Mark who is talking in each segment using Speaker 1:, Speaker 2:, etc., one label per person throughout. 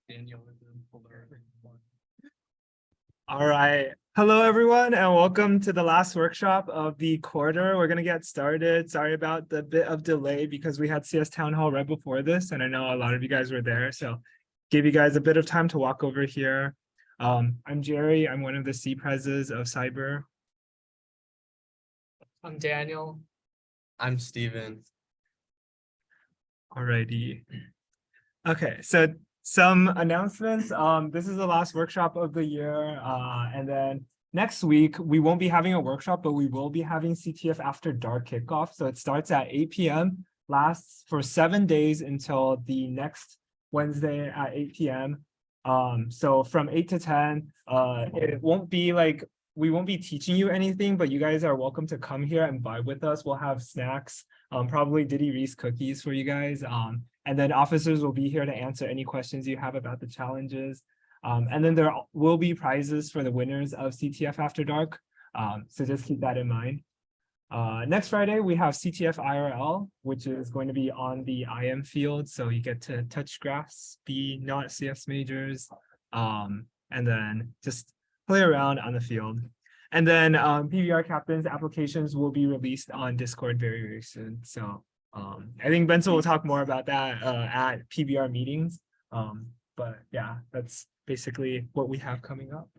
Speaker 1: Daniel is in Fuller.
Speaker 2: All right. Hello, everyone, and welcome to the last workshop of the quarter. We're going to get started. Sorry about the bit of delay because we had CS Town Hall right before this, and I know a lot of you guys were there, so give you guys a bit of time to walk over here. I'm Jerry. I'm one of the C-Preses of Cyber.
Speaker 1: I'm Daniel.
Speaker 3: I'm Steven.
Speaker 2: Alrighty. Okay, so some announcements. This is the last workshop of the year, and then next week we won't be having a workshop, but we will be having CTF After Dark kickoff. So it starts at 8 p.m., lasts for 7 days until the next Wednesday at 8 p.m. So from 8 to 10, it won't be like we won't be teaching you anything, but you guys are welcome to come here and vibe with us. We'll have snacks, probably Diddy Reese cookies for you guys. And then officers will be here to answer any questions you have about the challenges. And then there will be prizes for the winners of CTF After Dark. So just keep that in mind. Next Friday, we have CTF IRL, which is going to be on the IM field. So you get to touch graphs, be not CS majors, and then just play around on the field. And then PBR captains applications will be released on Discord very, very soon. So I think Benson will talk more about that at PBR meetings. But yeah, that's basically what we have coming up.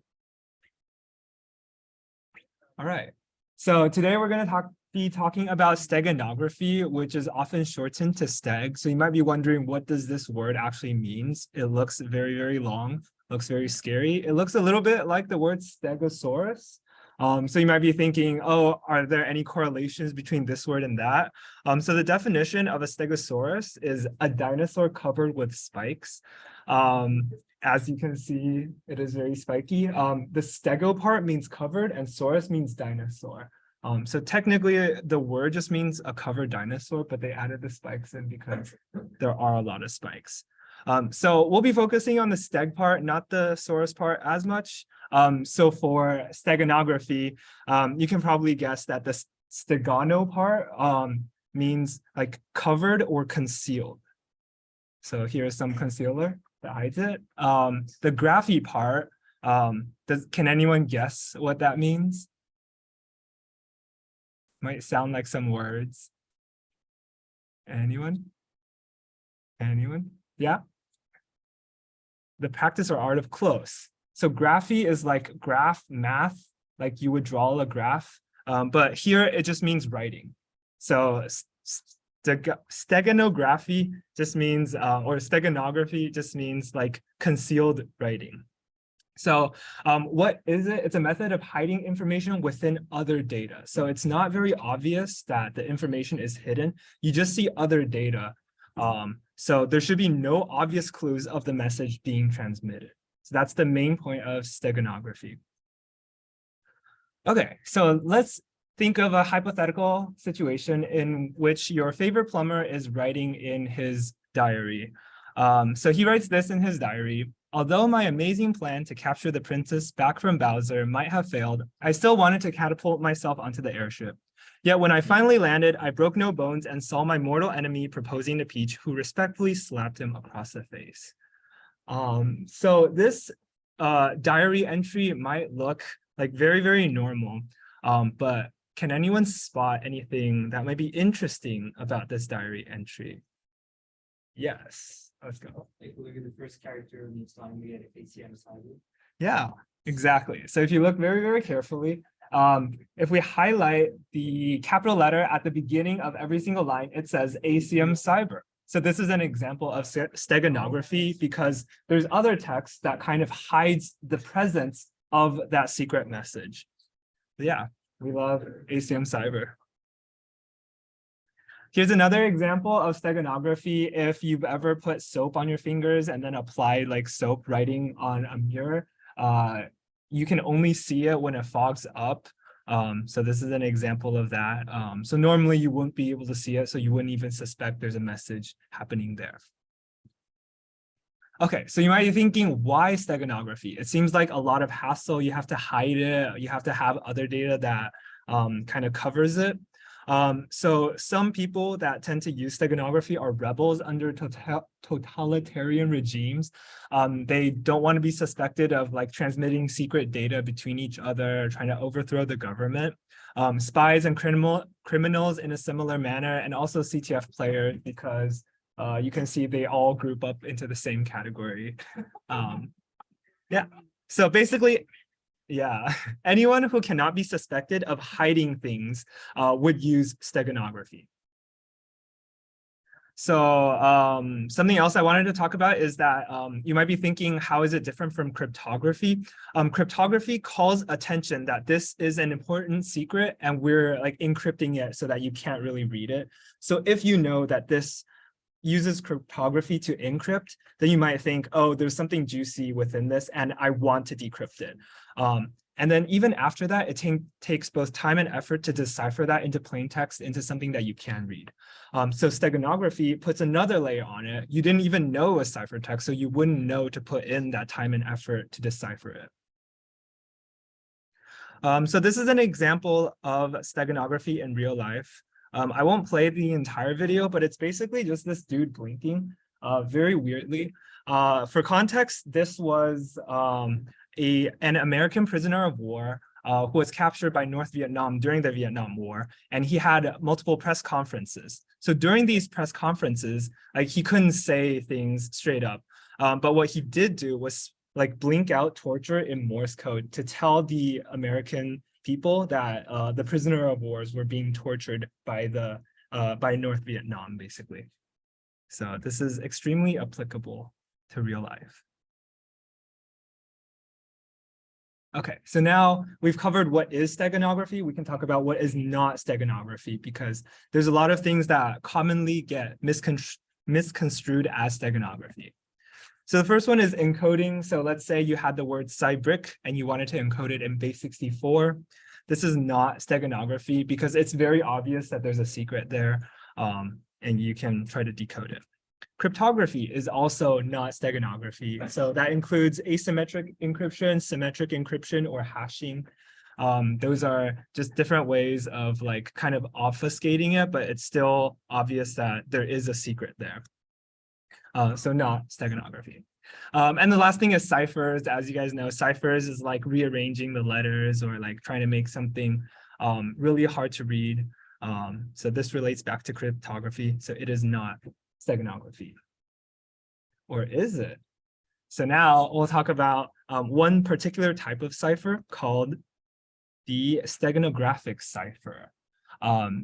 Speaker 2: All right. So today we're going to be talking about steganography, which is often shortened to steg. So you might be wondering, what does this word actually means? It looks very, very long, looks very scary. It looks a little bit like the word stegosaurus. So you might be thinking, oh, are there any correlations between this word and that? So the definition of a stegosaurus is a dinosaur covered with spikes. As you can see, it is very spiky. The stego part means covered and saurus means dinosaur. So technically the word just means a covered dinosaur, but they added the spikes in because there are a lot of spikes. So we'll be focusing on the steg part, not the saurus part as much. So for steganography, you can probably guess that the stegano part means like covered or concealed. So here's some concealer that hides it. The graphy part, can anyone guess what that means? Might sound like some words. Anyone? Anyone? Yeah? The practice or art of close. So graphy is like graph math, like you would draw a graph, but here it just means writing. So steganography just means, or steganography just means like concealed writing. So what is it? It's a method of hiding information within other data. So it's not very obvious that the information is hidden. You just see other data. So there should be no obvious clues of the message being transmitted. So that's the main point of steganography. Okay, so let's think of a hypothetical situation in which your favorite plumber is writing in his diary. So he writes this in his diary. Although my amazing plan to capture the princess back from Bowser might have failed, I still wanted to catapult myself onto the airship. Yet when I finally landed, I broke no bones and saw my mortal enemy proposing to Peach, who respectfully slapped him across the face. So this diary entry might look like very, very normal, but can anyone spot anything that might be interesting about this diary entry? Yes. Let's go.
Speaker 1: Take a look at the first character in the song we had ACM Cyber.
Speaker 2: Yeah, exactly. So if you look very, very carefully, if we highlight the capital letter at the beginning of every single line, it says ACM Cyber. So this is an example of steganography because there's other text that kind of hides the presence of that secret message. But yeah, we love ACM Cyber. Here's another example of steganography. If you've ever put soap on your fingers and then applied like soap writing on a mirror, you can only see it when it fogs up. So this is an example of that. So normally you wouldn't be able to see it, so you wouldn't even suspect there's a message happening there. Okay, so you might be thinking, why steganography? It seems like a lot of hassle. You have to hide it. You have to have other data that kind of covers it. So some people that tend to use steganography are rebels under totalitarian regimes. They don't want to be suspected of like transmitting secret data between each other, trying to overthrow the government. Spies and criminals in a similar manner, and also CTF players, because you can see they all group up into the same category. Yeah, so basically, yeah, anyone who cannot be suspected of hiding things would use steganography. So something else I wanted to talk about is that you might be thinking, how is it different from cryptography? Cryptography calls attention that this is an important secret and we're like encrypting it so that you can't really read it. So if you know that this uses cryptography to encrypt, then you might think, oh, there's something juicy within this and I want to decrypt it. And then even after that, it takes both time and effort to decipher that into plain text into something that you can read. So steganography puts another layer on it. You didn't even know a ciphertext, so you wouldn't know to put in that time and effort to decipher it. So this is an example of steganography in real life. I won't play the entire video, but it's basically just this dude blinking very weirdly. For context, this was an American prisoner of war who was captured by North Vietnam during the Vietnam War, and he had multiple press conferences. So during these press conferences, like he couldn't say things straight up, but what he did do was like blink out torture in Morse code to tell the American people that the prisoner of wars were being tortured by North Vietnam, basically. So this is extremely applicable to real life. Okay, so now we've covered what is steganography. We can talk about what is not steganography, because there's a lot of things that commonly get misconstrued as steganography. So the first one is encoding. So let's say you had the word cybric and you wanted to encode it in base 64. This is not steganography because it's very obvious that there's a secret there, and you can try to decode it. Cryptography is also not steganography. So that includes asymmetric encryption, symmetric encryption, or hashing. Those are just different ways of like kind of obfuscating it, but it's still obvious that there is a secret there. So not steganography. And the last thing is ciphers. As you guys know, ciphers is like rearranging the letters or like trying to make something really hard to read. So this relates back to cryptography. So it is not steganography. Or is it? So now we'll talk about one particular type of cipher called the steganographic cipher.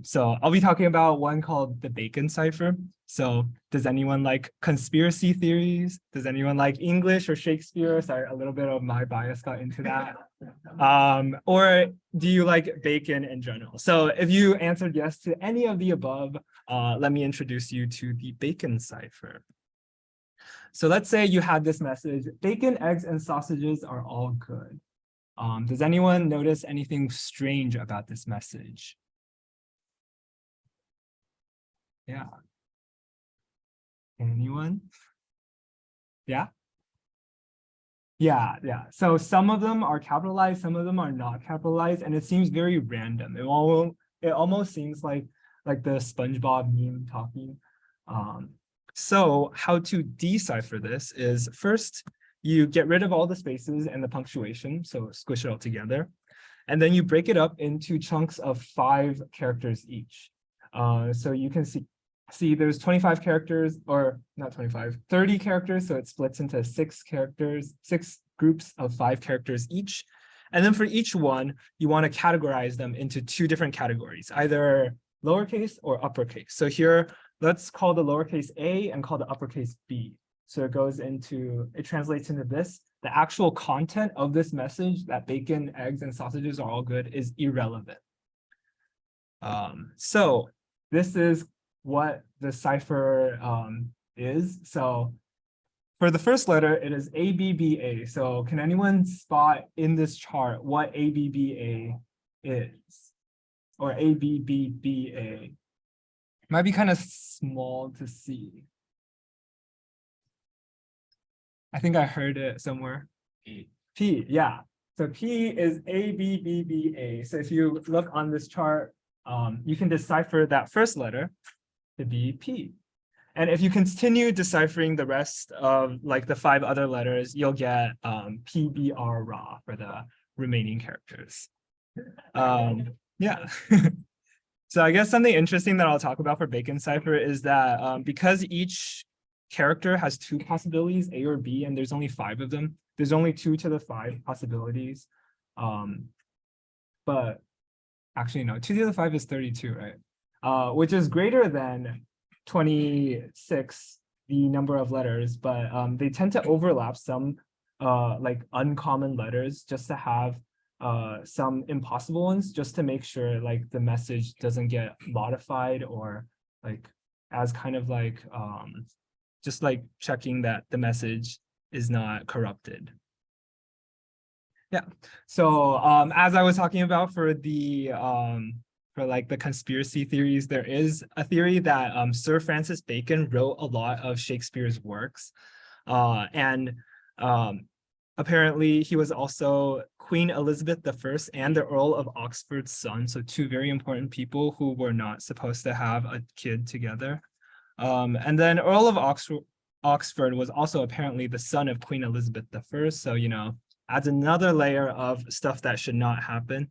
Speaker 2: So I'll be talking about one called the Bacon cipher. So does anyone like conspiracy theories? Does anyone like English or Shakespeare? Sorry, a little bit of my bias got into that. Or do you like bacon in general? So if you answered yes to any of the above, let me introduce you to the Bacon cipher. So let's say you had this message: bacon, eggs, and sausages are all good. Does anyone notice anything strange about this message? Yeah. Anyone? Yeah? Yeah. So some of them are capitalized, some of them are not capitalized, and it seems very random. It almost seems like the SpongeBob meme talking. So how to decipher this is, first, you get rid of all the spaces and the punctuation, so squish it all together. And then you break it up into chunks of 5 characters each. So you can see there's 25 characters, or not 25, 30 characters. So it splits into 6 groups of 5 characters each. And then for each one, you want to categorize them into 2 different categories, either lowercase or uppercase. So here, let's call the lowercase a and call the uppercase b. So it translates into this: the actual content of this message, that bacon, eggs, and sausages are all good, is irrelevant. So this is what the cipher is. So for the first letter, it is ABBA. So can anyone spot in this chart what ABBA is? Or ABBA? Might be kind of small to see. I think I heard it somewhere. P, yeah. So P is ABBA. So if you look on this chart, you can decipher that first letter to be P. And if you continue deciphering the rest of like the 5 other letters, you'll get PBR raw for the remaining characters. Yeah. So I guess something interesting that I'll talk about for Bacon cipher is that because each character has 2 possibilities, A or B, and there's only 5 of them, there's only 2 to the 5 possibilities. But actually, no, 2 to the 5 is 32, right? Which is greater than 26, the number of letters, but they tend to overlap some like uncommon letters just to have some impossible ones, just to make sure like the message doesn't get modified or like as kind of like just like checking that the message is not corrupted. Yeah, so as I was talking about for the for like the conspiracy theories, there is a theory that Sir Francis Bacon wrote a lot of Shakespeare's works. And apparently he was also Queen Elizabeth I and the Earl of Oxford's son. So 2 very important people who were not supposed to have a kid together. And then Earl of Oxford was also apparently the son of Queen Elizabeth I. So, you know, adds another layer of stuff that should not happen.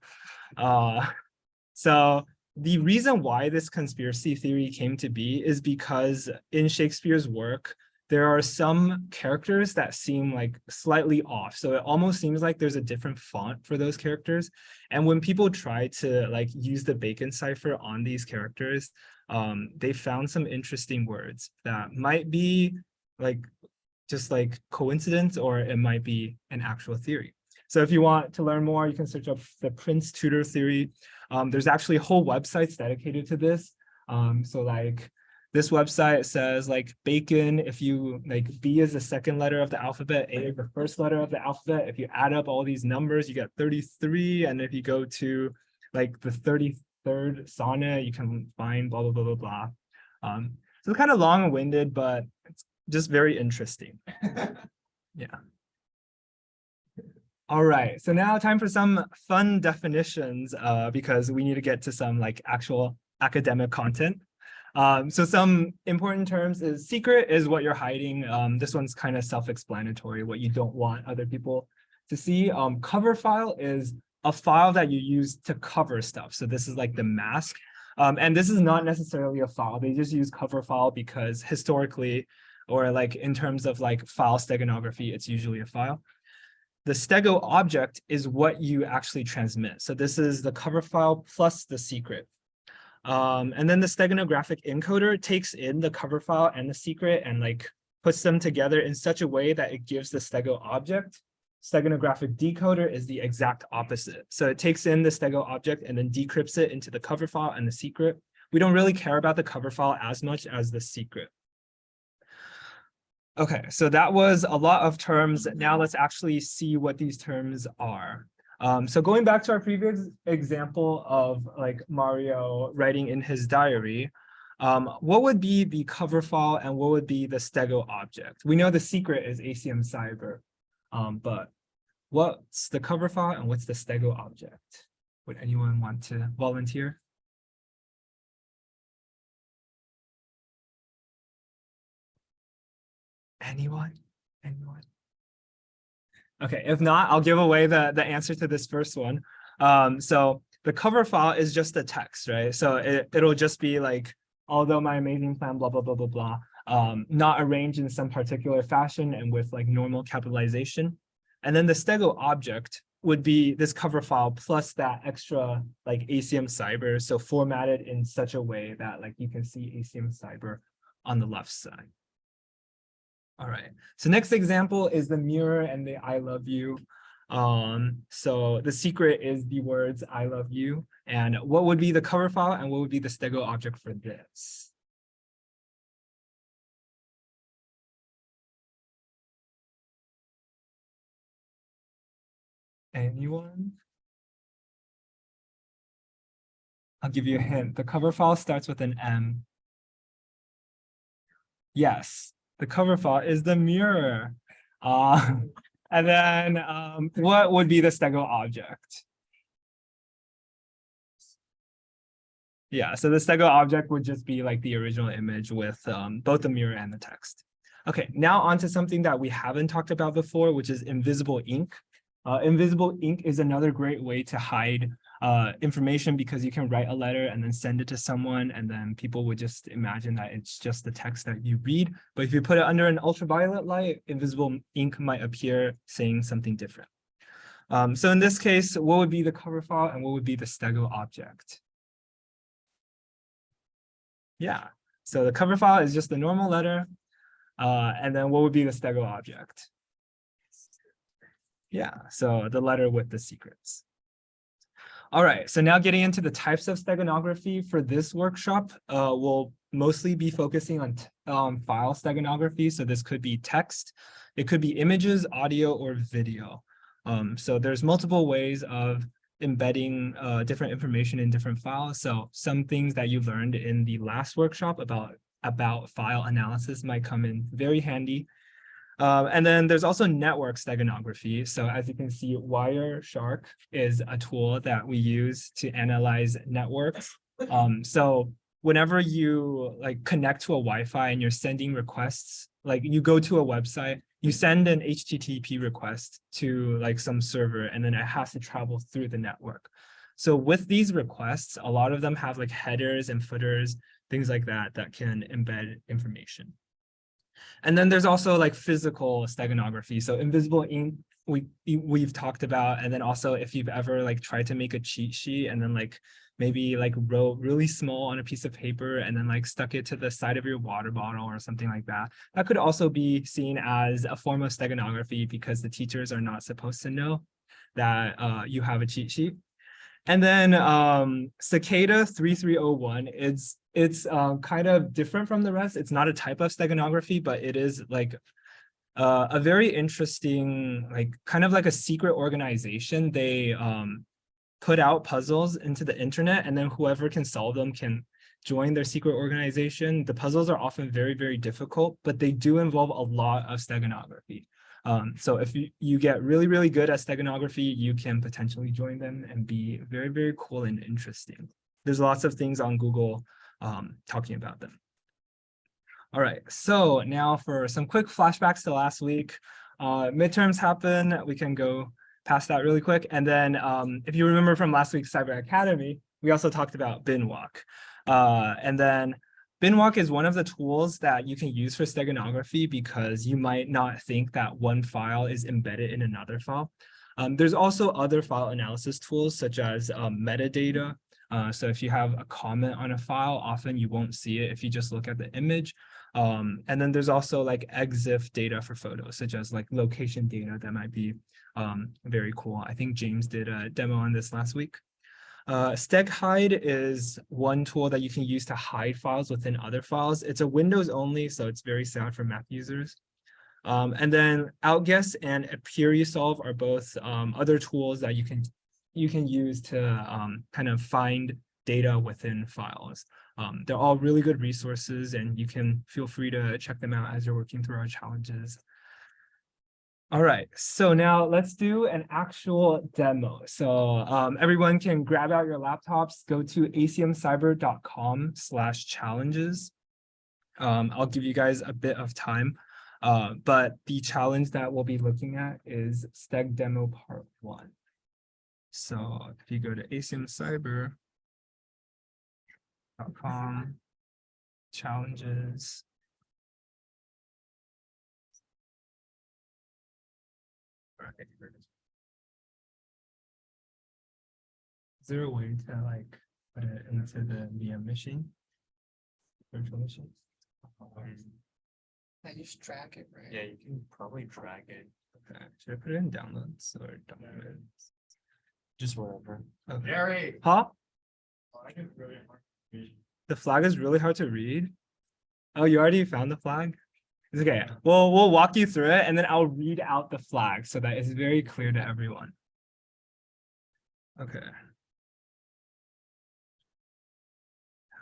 Speaker 2: So the reason why this conspiracy theory came to be is because in Shakespeare's work, there are some characters that seem like slightly off. So it almost seems like there's a different font for those characters. And when people try to like use the Bacon cipher on these characters, they found some interesting words that might be like just like coincidence, or it might be an actual theory. So if you want to learn more, you can search up the Prince Tudor theory. There's actually whole websites dedicated to this. So like this website says like Bacon, if you like B is the second letter of the alphabet, A is the first letter of the alphabet. If you add up all these numbers, you get 33. And if you go to like the 33rd sonnet, you can find blah, blah, blah, blah, blah. So it's kind of long-winded, but it's just very interesting. Yeah. All right, so now time for some fun definitions because we need to get to some like actual academic content. So some important terms is secret is what you're hiding. This one's kind of self-explanatory, what you don't want other people to see. Cover file is a file that you use to cover stuff. So this is like the mask. And this is not necessarily a file. They just use cover file because historically, or like in terms of like file steganography, it's usually a file. The stego object is what you actually transmit. So this is the cover file plus the secret. And then the steganographic encoder takes in the cover file and the secret and like puts them together in such a way that it gives the stego object. Steganographic decoder is the exact opposite. So it takes in the stego object and then decrypts it into the cover file and the secret. We don't really care about the cover file as much as the secret. Okay, so that was a lot of terms. Now let's actually see what these terms are. So going back to our previous example of like Mario writing in his diary, what would be the cover file and what would be the stego object? We know the secret is ACM Cyber, but what's the cover file and what's the stego object? Would anyone want to volunteer? Anyone? Okay, if not, I'll give away the answer to this first one. So the cover file is just the text, right? So it'll just be like, although my amazing plan, blah, blah, blah, blah, blah, not arranged in some particular fashion and with like normal capitalization. And then the stego object would be this cover file plus that extra like ACM Cyber. So formatted in such a way that like you can see ACM Cyber on the left side. All right, so next example is the mirror and the I love you. So the secret is the words I love you. And what would be the cover file and what would be the stego object for this? Anyone? I'll give you a hint. The cover file starts with an M. Yes. The cover file is the mirror. And then what would be the stego object? Yeah, so the Stego object would just be like the original image with both the mirror and the text. Okay, now on to something that we haven't talked about before, which is invisible ink. Invisible ink is another great way to hide information because you can write a letter and then send it to someone, and then people would just imagine that it's just the text that you read. But if you put it under an ultraviolet light, invisible ink might appear saying something different. So in this case, what would be the cover file and what would be the Stego object? Yeah, so the cover file is just the normal letter. And then what would be the Stego object? Yeah, so the letter with the secrets. All right, so now getting into the types of steganography for this workshop, we'll mostly be focusing on file steganography. So this could be text, it could be images, audio, or video. So there's multiple ways of embedding different information in different files. So some things that you learned in the last workshop about file analysis might come in very handy. And then there's also network steganography. So as you can see, Wireshark is a tool that we use to analyze networks. So whenever you like connect to a Wi-Fi and you're sending requests, like you go to a website, you send an HTTP request to like some server, and then it has to travel through the network. So with these requests, a lot of them have like headers and footers, things like that, that can embed information. And then there's also like physical steganography. So invisible ink, we've talked about. And then also if you've ever like tried to make a cheat sheet and then like maybe like wrote really small on a piece of paper and then like stuck it to the side of your water bottle or something like that, that could also be seen as a form of steganography because the teachers are not supposed to know that you have a cheat sheet. And then Cicada 3301, it's kind of different from the rest. It's not a type of steganography, but it is like a very interesting, like kind of like a secret organization. They put out puzzles into the internet, and then whoever can solve them can join their secret organization. The puzzles are often very, very difficult, but they do involve a lot of steganography. So if you get really, really good at steganography, you can potentially join them and be very, very cool and interesting. There's lots of things on Google talking about them. All right, so now for some quick flashbacks to last week. Midterms happen, we can go past that really quick. And then if you remember from last week's Cyber Academy, we also talked about binwalk. And then binwalk is one of the tools that you can use for steganography because you might not think that one file is embedded in another file. There's also other file analysis tools such as metadata. So if you have a comment on a file, often you won't see it if you just look at the image. And then there's also like EXIF data for photos, such as like location data that might be very cool. I think James did a demo on this last week. StegHide is one tool that you can use to hide files within other files. It's a Windows only, so it's very sad for Mac users. And then Outguess and AppearUsolve are both other tools that you can use to kind of find data within files. They're all really good resources, and you can feel free to check them out as you're working through our challenges. All right, so now let's do an actual demo. So everyone can grab out your laptops, go to acmcyber.com/challenges. I'll give you guys a bit of time, but the challenge that we'll be looking at is Steg Demo Part 1. So if you go to acmcyber.com, challenges. Right. Is there a way to like put it into the VM machine? Virtual machine?
Speaker 1: I just track it, right?
Speaker 3: Yeah, you can probably drag it.
Speaker 2: Okay. Should I put it in downloads or documents?
Speaker 3: Just wherever.
Speaker 2: Okay.
Speaker 1: Gary.
Speaker 2: Huh?
Speaker 1: I can really hard to read.
Speaker 2: The flag is really hard to read. Oh, you already found the flag? It's okay. Well, we'll walk you through it and then I'll read out the flag so that it's very clear to everyone. Okay.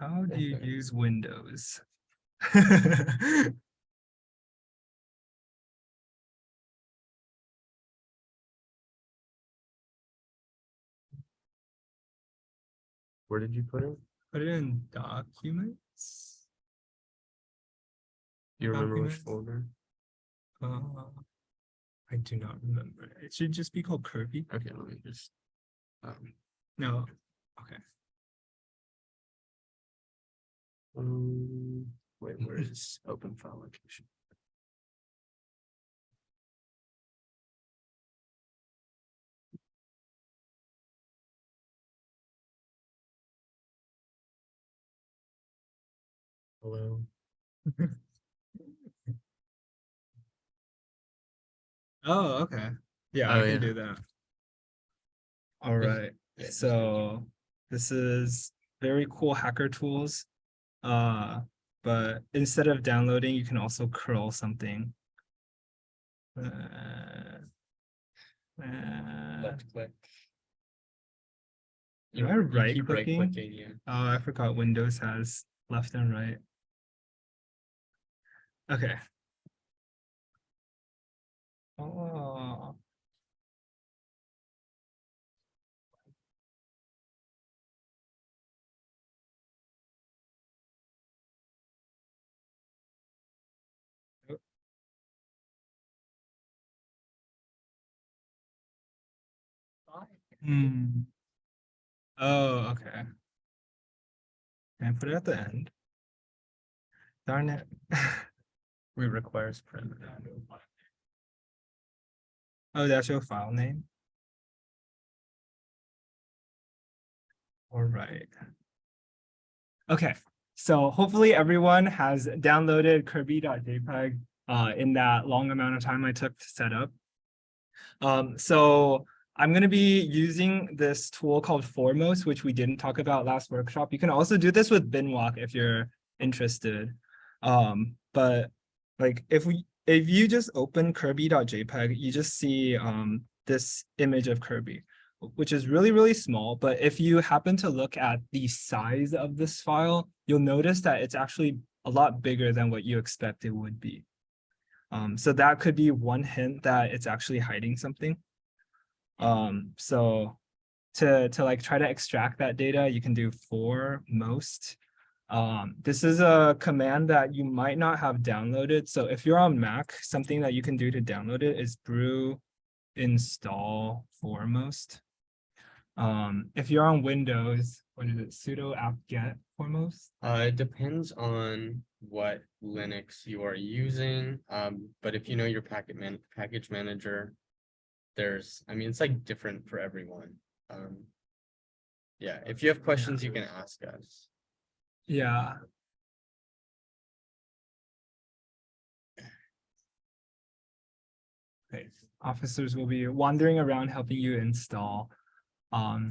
Speaker 2: How do you use Windows?
Speaker 3: Where did you put it?
Speaker 2: Put it in documents.
Speaker 3: You remember which
Speaker 2: Documents.
Speaker 3: folder?
Speaker 2: I do not remember. It should just be called Kirby.
Speaker 3: Okay, let me just.
Speaker 2: No. Okay.
Speaker 3: Wait, where is open file location? Hello.
Speaker 2: Oh, okay. Yeah,
Speaker 3: Oh,
Speaker 2: I can
Speaker 3: yeah.
Speaker 2: do that. All right.
Speaker 3: Yeah, just
Speaker 2: So this is very cool hacker tools. But instead of downloading, you can also curl something.
Speaker 3: Left click.
Speaker 2: Am I right
Speaker 3: keep
Speaker 2: clicking?
Speaker 3: right-clicking, yeah.
Speaker 2: Oh, I forgot Windows has left and right. Okay. Oh. Hmm. Oh, okay. Can I put it at the end? Darn it.
Speaker 3: It requires print.
Speaker 2: Oh, that's your file name. All right. Okay, so hopefully everyone has downloaded kirby.jpg in that long amount of time I took to set up. So I'm going to be using this tool called Foremost, which we didn't talk about last workshop. You can also do this with Binwalk if you're interested. But like if you just open kirby.jpg, you just see this image of Kirby, which is really, really small. But if you happen to look at the size of this file, you'll notice that it's actually a lot bigger than what you expect it would be. So that could be one hint that it's actually hiding something. So to like try to extract that data, you can do foremost. This is a command that you might not have downloaded. So if you're on Mac, something that you can do to download it is brew install foremost. If you're on Windows, what is it? Sudo apt-get foremost.
Speaker 3: It depends on what Linux you are using. But if you know your package manager, I mean, it's like different for everyone. Yeah, if you have questions, you can ask us.
Speaker 2: Yeah. Okay. Officers will be wandering around helping you install. Yeah.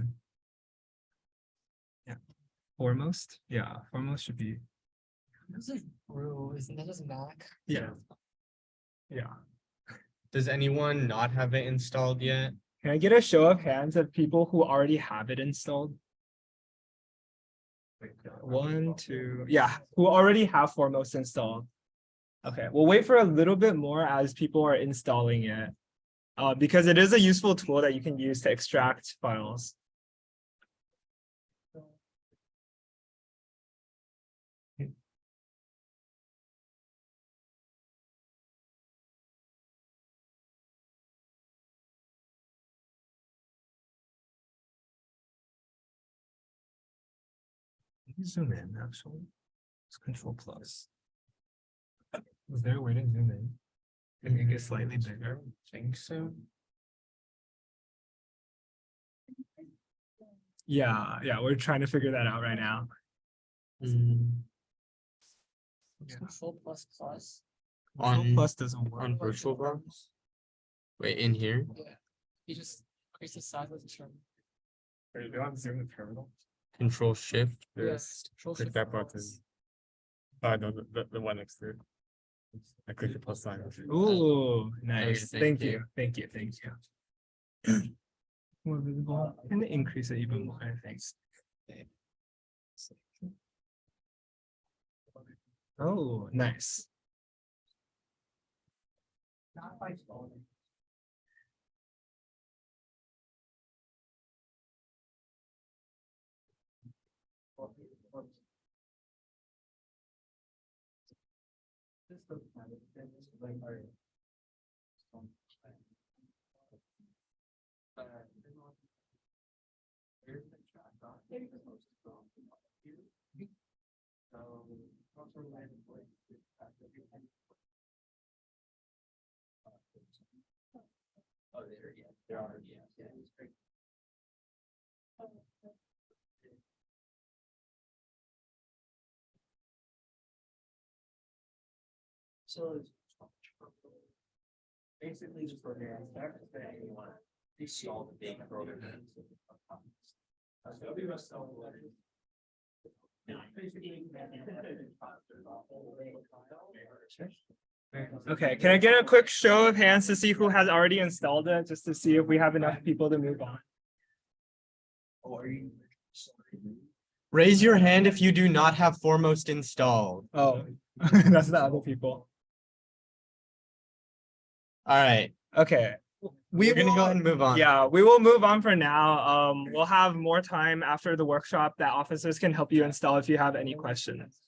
Speaker 2: Foremost. Yeah, foremost should be.
Speaker 1: It's like brew, isn't that just Mac?
Speaker 2: Yeah. Yeah.
Speaker 3: Does anyone not have it installed yet?
Speaker 2: Can I get a show of hands of people who already have it installed? 1, 2, yeah, who already have Foremost installed. Okay, we'll wait for a little bit more as people are installing it, because it is a useful tool that you can use to extract files. Zoom in, actually. It's Control Plus. Is there a way to zoom in and make it slightly bigger?
Speaker 3: I think so.
Speaker 2: Yeah, we're trying to figure that out right now.
Speaker 1: It's Control plus plus.
Speaker 2: Control
Speaker 3: On-
Speaker 2: Plus doesn't work.
Speaker 3: On VirtualBox? Wait, in here?
Speaker 1: Yeah. You just increase the size of the term.
Speaker 2: Are you doing zoom the terminal?
Speaker 3: Control Shift.
Speaker 1: Yes. Control
Speaker 4: click
Speaker 1: shift
Speaker 4: that
Speaker 1: plus.
Speaker 4: button. No, the one next to it. I click the plus sign.
Speaker 2: Ooh, nice.
Speaker 3: thank
Speaker 2: Thank
Speaker 3: you.
Speaker 2: you. Thank you. Thank you. More visible and increase it even more, I think. Oh, nice.
Speaker 1: Not by phone. This looks kind of, this is like our. Here's the track on. So, also land point. Oh, there, yeah, there are, yeah, it's great. So it's basically just program that you want to install the big program.
Speaker 2: Okay, can I get a quick show of hands to see who has already installed it, just to see if we have enough people to move on?
Speaker 3: Raise your hand if you do not have Foremost installed.
Speaker 2: Oh, that's the other people.
Speaker 3: All right,
Speaker 2: Okay.
Speaker 3: we're gonna go
Speaker 2: will-
Speaker 3: ahead and move on.
Speaker 2: Yeah, we will move on for now. We'll have more time after the workshop that officers can help you install if you have any questions.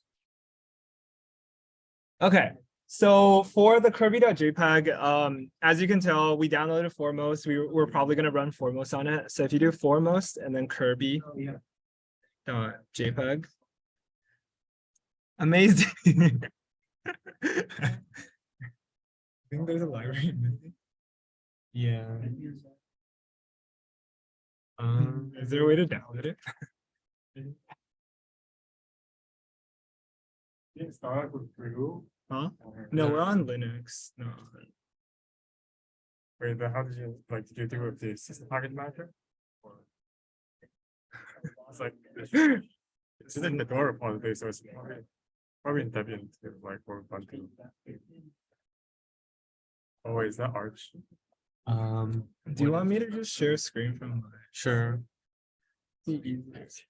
Speaker 2: Okay, so for the Kirby.jpg, as you can tell, we downloaded Foremost. We're probably gonna run Foremost on it. So if you do Foremost and then Kirby.jpg. Amazing. I think there's a library.
Speaker 3: Yeah.
Speaker 2: Is there a way to download it?
Speaker 4: It start with Brew.
Speaker 2: Huh? No, we're on Linux. No.
Speaker 4: Wait, but how did you like? Did you do it with the system package manager? Or- It's like it's in the door repository, so it's probably in Debian too, like or Ubuntu. Oh, wait, is that Arch?
Speaker 2: Do you want me to just share screen from my?
Speaker 3: Sure.
Speaker 2: the easiest?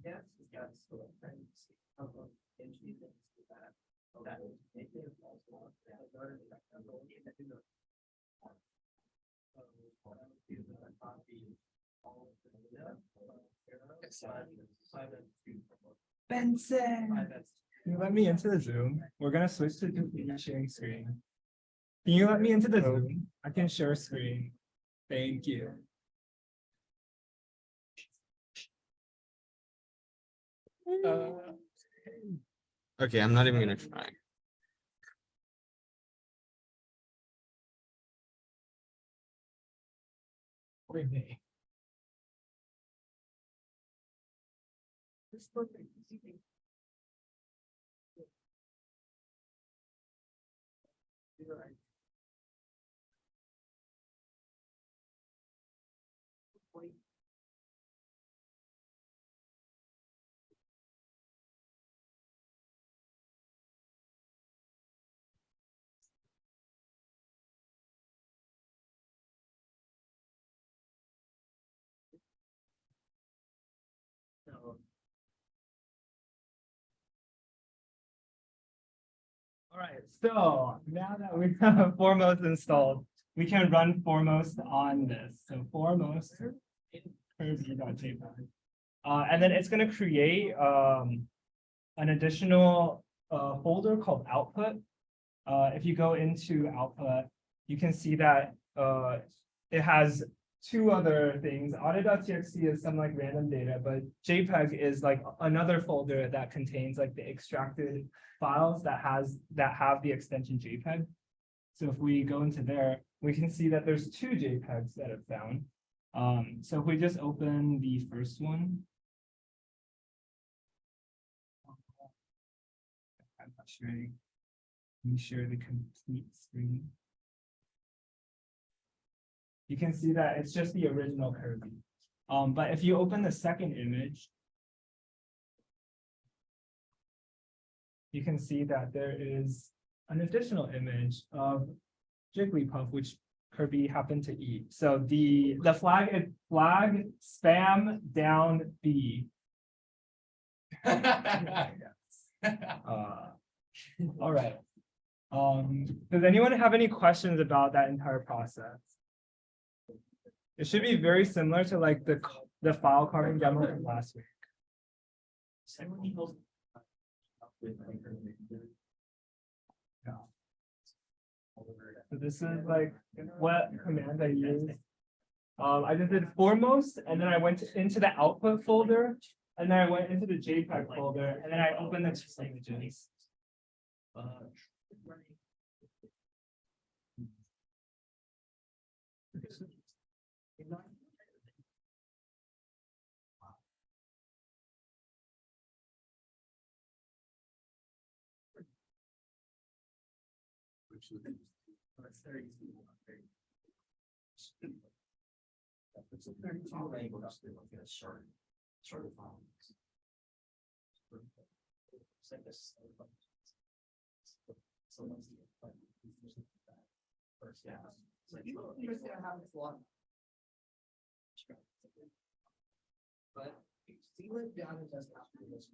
Speaker 1: Yes, yes, so friends, entry things to that. That is maybe a false one.
Speaker 2: Benson, can you let me into the Zoom? We're gonna switch to sharing screen. Can you let me into the Zoom? I can share screen. Thank you.
Speaker 3: Okay, I'm not even gonna try.
Speaker 2: All right, so now that we have Foremost installed, we can run Foremost on this. So Foremost Kirby.jpg. And then it's going to create an additional folder called output. If you go into output, you can see that it has two other things. Audit.txt is some like random data, but JPEG is like another folder that contains like the extracted files that have the extension JPEG. So if we go into there, we can see that there's two JPEGs that are found. So if we just open the first one. I'm not sharing. Let me share the complete screen. You can see that it's just the original Kirby. But if you open the second image, you can see that there is an additional image of Jigglypuff, which Kirby happened to eat. So the flag is flag spam down B. All right. Does anyone have any questions about that entire process? It should be very similar to like the file carving demo from last week. So this is like what command I used. I just did foremost, and then I went into the output folder, and then I went into the JPEG folder, and then I opened the two images.
Speaker 1: But see what down and does after this.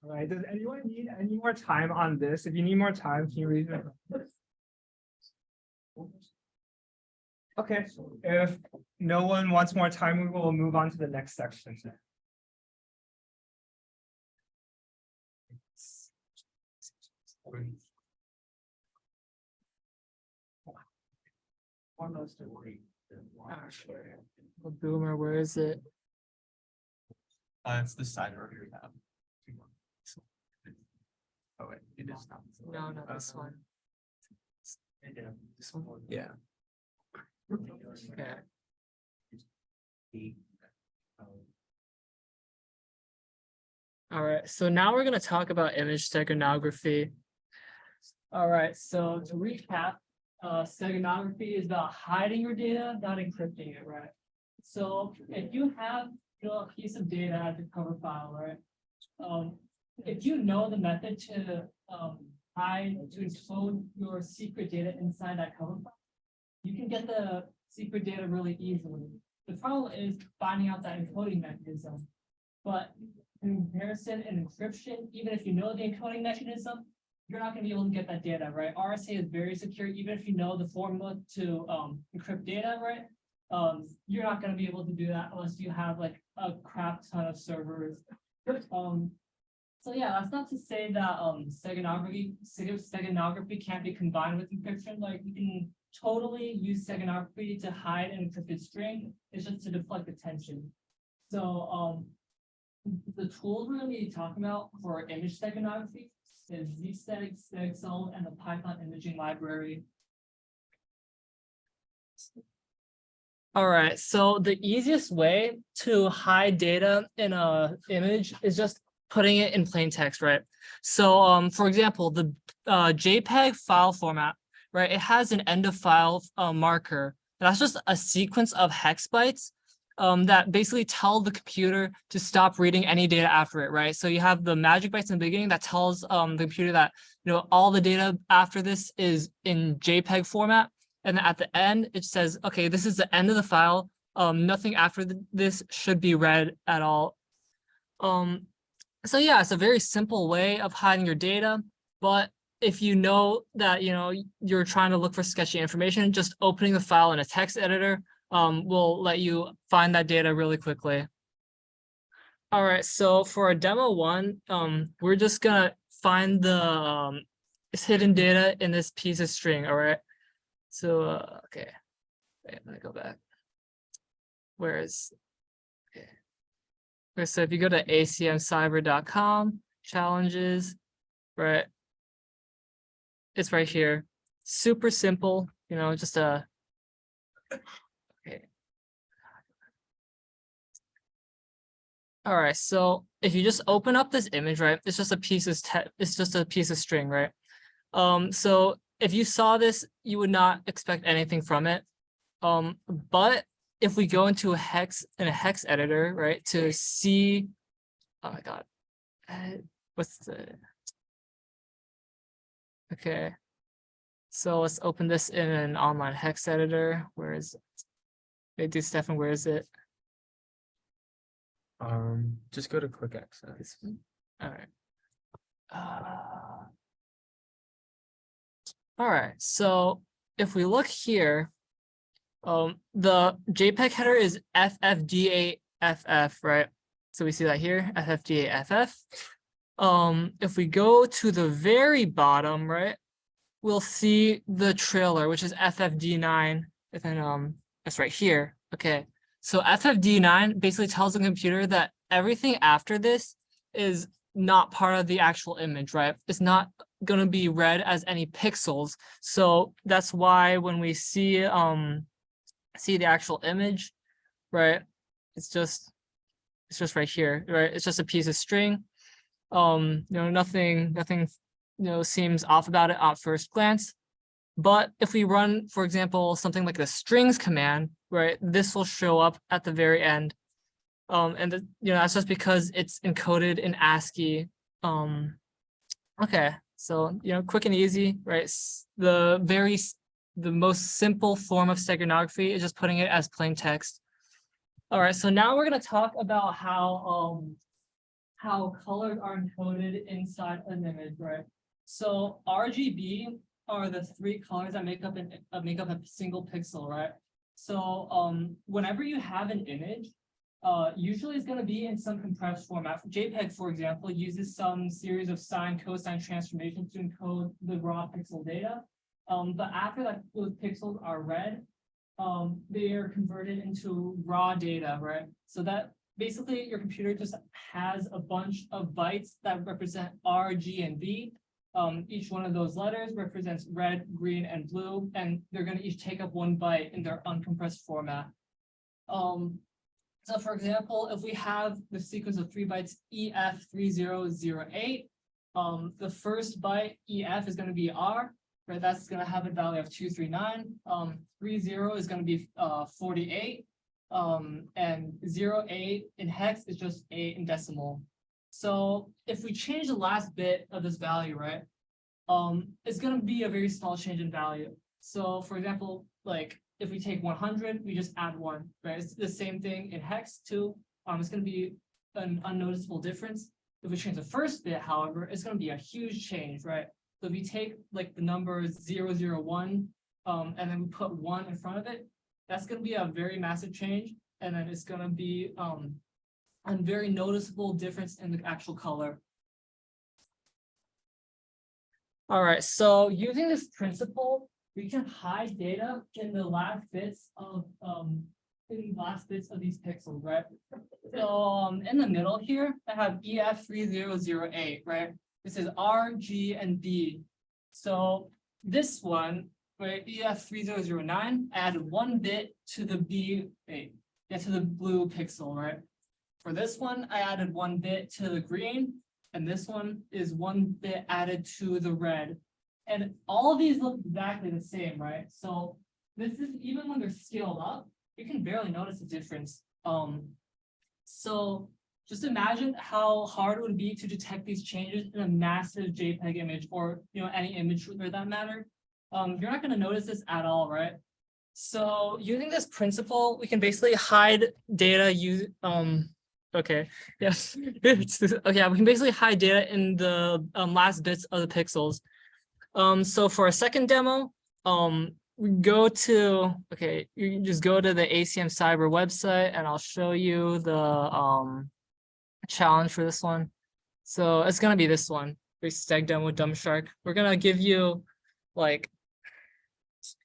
Speaker 2: All right, does anyone need any more time on this? If you need more time, can you read it? Okay, if no one wants more time, we will move on to the next section.
Speaker 5: Boomer, where is it?
Speaker 3: It's the cyber tab. Oh wait, it is not.
Speaker 5: No, not this one.
Speaker 3: This one? Yeah.
Speaker 5: Okay. All right, so now we're gonna talk about image steganography. All right, so to recap, steganography is about hiding your data, not encrypting it, right? So if you have a piece of data as a cover file, right? If you know the method to encode your secret data inside that cover file, you can get the secret data really easily. The problem is finding out that encoding mechanism. But in comparison and encryption, even if you know the encoding mechanism, you're not going to be able to get that data, right? RSA is very secure, even if you know the formula to encrypt data, right? You're not going to be able to do that unless you have like a crap ton of servers. So yeah, that's not to say that steganography can't be combined with encryption. Like you can totally use steganography to hide an encrypted string. It's just to deflect attention. So the tools we're going to be talking about for image steganography is ZSteg, StegZone, and the Python imaging library. All right, so the easiest way to hide data in a image is just putting it in plain text, right? So for example, the JPEG file format, right? It has an end of file marker. That's just a sequence of hex bytes that basically tell the computer to stop reading any data after it, right? So you have the magic bytes in the beginning that tells the computer that, all the data after this is in JPEG format. And at the end, it says, okay, this is the end of the file. Nothing after this should be read at all. So yeah, it's a very simple way of hiding your data. But if you know that, you're trying to look for sketchy information, just opening the file in a text editor will let you find that data really quickly. All right, so for a demo one, we're just gonna find the hidden data in this piece of string, all right? So, okay, wait, let me go back. Where is, okay. Okay, so if you go to acmcyber.com, challenges, right? It's right here. Super simple, just a, okay. All right, so if you just open up this image, right? It's just a piece of string, right? So if you saw this, you would not expect anything from it. But if we go into a hex editor, right, to see oh my God. What's the, okay. So let's open this in an online hex editor. Where is it? Wait, dude, Stefan, where is it?
Speaker 3: Just go to quick access.
Speaker 5: This one? All right. All right, so if we look here, the JPEG header is FFDAFF, right? So we see that here, FFDAFF. If we go to the very bottom, right, we'll see the trailer, which is FFD9, and then that's right here. Okay, so FFD9 basically tells the computer that everything after this is not part of the actual image, right? It's not going to be read as any pixels. So that's why when we see the actual image, right? It's just right here, right? It's just a piece of string. Nothing, seems off about it at first glance. But if we run, for example, something like the strings command, right? This will show up at the very end. That's just because it's encoded in ASCII. Okay, so, quick and easy, right? The most simple form of steganography is just putting it as plain text. All right, so now we're going to talk about how colors are encoded inside an image, right? So RGB are the 3 colors that make up a single pixel, right? So whenever you have an image, usually it's going to be in some compressed format. JPEG, for example, uses some series of sine cosine transformations to encode the raw pixel data. But after that, those pixels are read, they are converted into raw data, right? So that basically your computer just has a bunch of bytes that represent R, G, and B. Each one of those letters represents red, green, and blue, and they're going to each take up 1 byte in their uncompressed format. So for example, if we have the sequence of 3 bytes EF3008, the first byte EF is going to be R, right? That's going to have a value of 239. 30 is going to be 48. And 08 in hex is just 8 in decimal. So if we change the last bit of this value, right, it's going to be a very small change in value. So for example, like if we take 100, we just add 1, right? It's the same thing in hex too. It's going to be an unnoticeable difference. If we change the first bit, however, it's going to be a huge change, right? So if we take like the number 001, and then we put 1 in front of it, that's going to be a very massive change. And then it's going to be a very noticeable difference in the actual color. All right, so using this principle, we can hide data in the last bits of these pixels, right? So in the middle here, I have EF3008, right? This is R, G, and B. So this one, right, EF3009, I added 1 bit to the to the blue pixel, right? For this one, I added 1 bit to the green, and this one is 1 bit added to the red. And all of these look exactly the same, right? So this is, even when they're scaled up, you can barely notice a difference. So just imagine how hard it would be to detect these changes in a massive JPEG image, or any image for that matter. You're not going to notice this at all, right? So using this principle, we can basically hide data okay, yes. Okay, we can basically hide data in the last bits of the pixels. So for a second demo, we go to, okay, you can just go to the ACM Cyber website and I'll show you the challenge for this one. So it's going to be this one, Steg demo Dumb Shark. We're going to give you like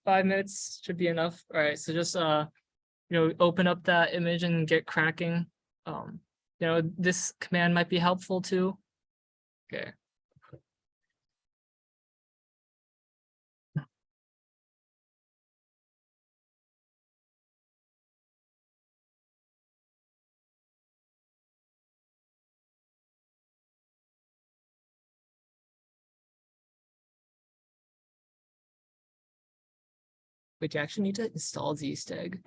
Speaker 5: 5 minutes should be enough. All right, so just open up that image and get cracking. This command might be helpful too. Okay. Wait, you actually need to install Zsteg.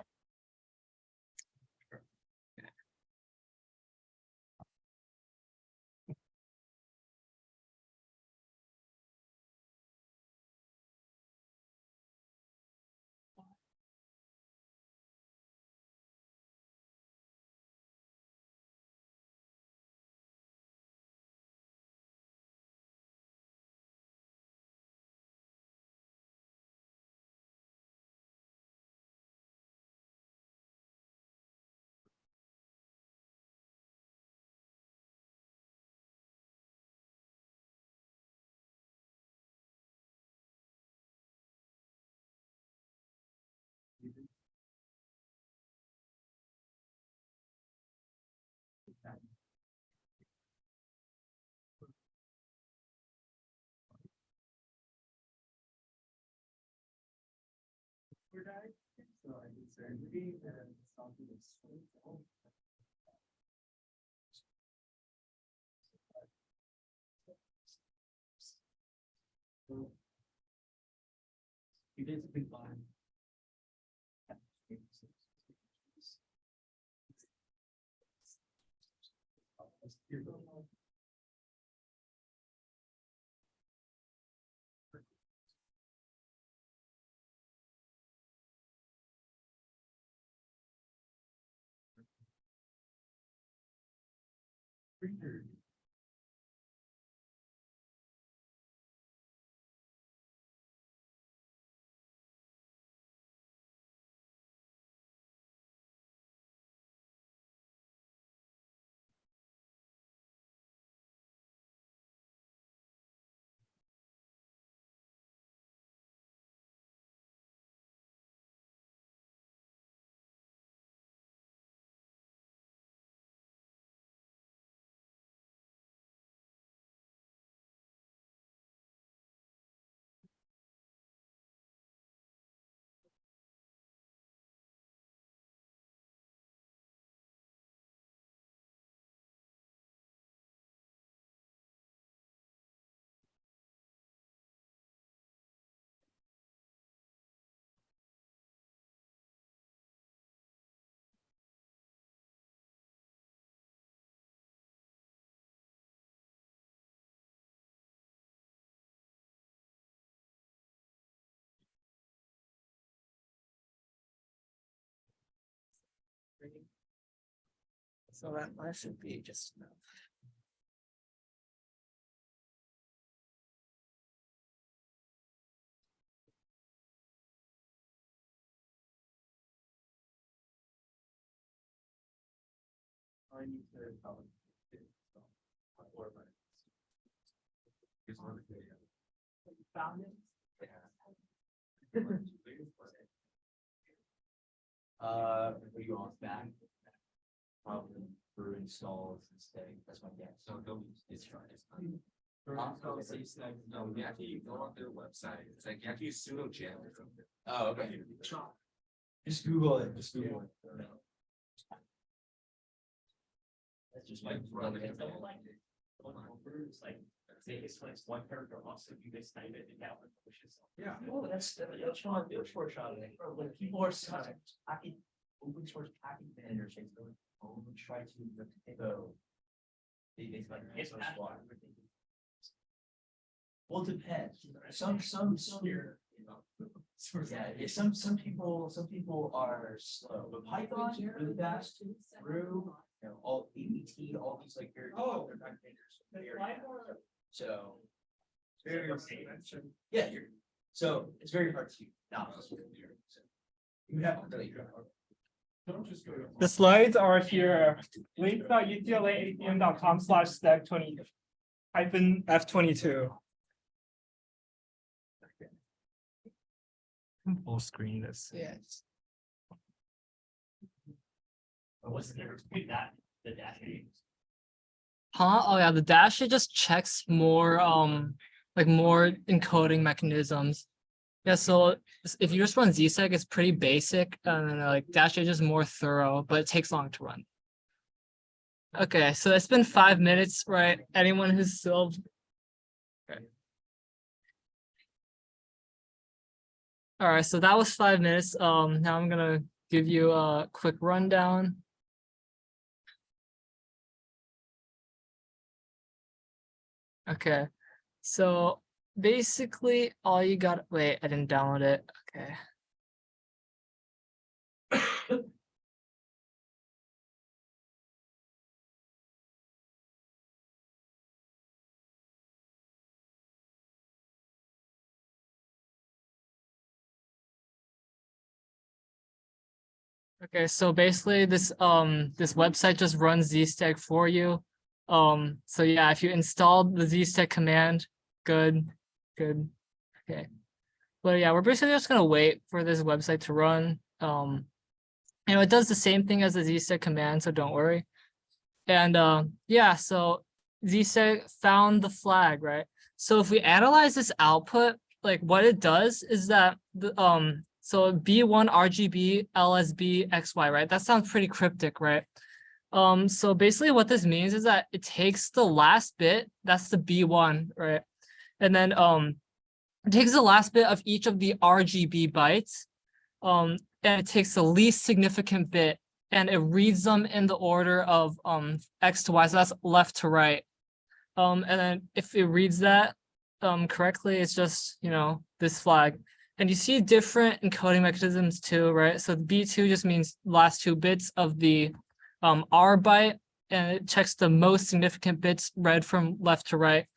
Speaker 1: Where died, so I did surgery and something was so. You basically buy. So that should be just enough. I need to tell them. Found it?
Speaker 6: Are you on back? Probably for installs instead, that's my guess. So don't it's trying.
Speaker 7: No, you actually go on their website. It's like you have to use pseudo jam.
Speaker 6: Oh, okay. Just Google it, just Google it.
Speaker 1: That's just like. It's like, say it's one character also, you guys type it and that one pushes.
Speaker 7: Yeah.
Speaker 1: Oh, that's short shot. When people are packing, open source packing managers, they try to go. It's like, it's not. Well, it depends. Some. Yeah, some people are slow, but Python really fast through, all ABT, all these like very.
Speaker 7: Oh.
Speaker 1: So.
Speaker 7: Very
Speaker 1: Yeah, so it's very hard to. You have to really.
Speaker 7: Don't just go.
Speaker 2: The slides are here, link.utla.acm.com/stag20-F22. Full screen this.
Speaker 5: Yes.
Speaker 1: What's the difference between that, the dash?
Speaker 5: Huh? Oh yeah, the dash it just checks more like more encoding mechanisms. Yeah, so if you just run ZSeg, it's pretty basic, and then like dash is just more thorough, but it takes long to run. Okay, so it's been 5 minutes, right? Anyone who's still. Okay. All right, so that was 5 minutes. Now I'm gonna give you a quick rundown. Okay, so basically all you got, wait, I didn't download it. Okay. Okay, so basically this this website just runs ZStack for you. So yeah, if you installed the ZStack command, good. Okay. But yeah, we're basically just gonna wait for this website to run. It does the same thing as the ZStack command, so don't worry. And yeah, so ZStack found the flag, right? So if we analyze this output, like what it does is that the So B1 RGB LSB XY, right? That sounds pretty cryptic, right? So basically what this means is that it takes the last bit, that's the B1, right? And then it takes the last bit of each of the RGB bytes, and it takes the least significant bit and it reads them in the order of X to Y, so that's left to right. And then if it reads that correctly, it's just, you know, this flag. And you see different encoding mechanisms too, right? So B2 just means last two bits of the R byte, and it checks the most significant bits read from left to right.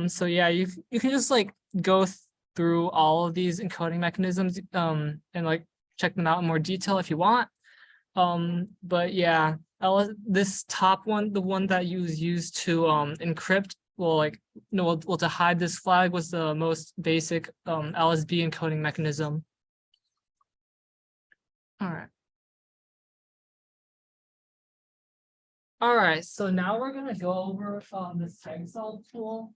Speaker 5: So yeah, you can just like go through all of these encoding mechanisms and like check them out in more detail if you want. But yeah, this top one, the one that you used to encrypt, well, like no, well, to hide this flag was the most basic LSB encoding mechanism. All right. All right, so now we're gonna go over the SegSol tool.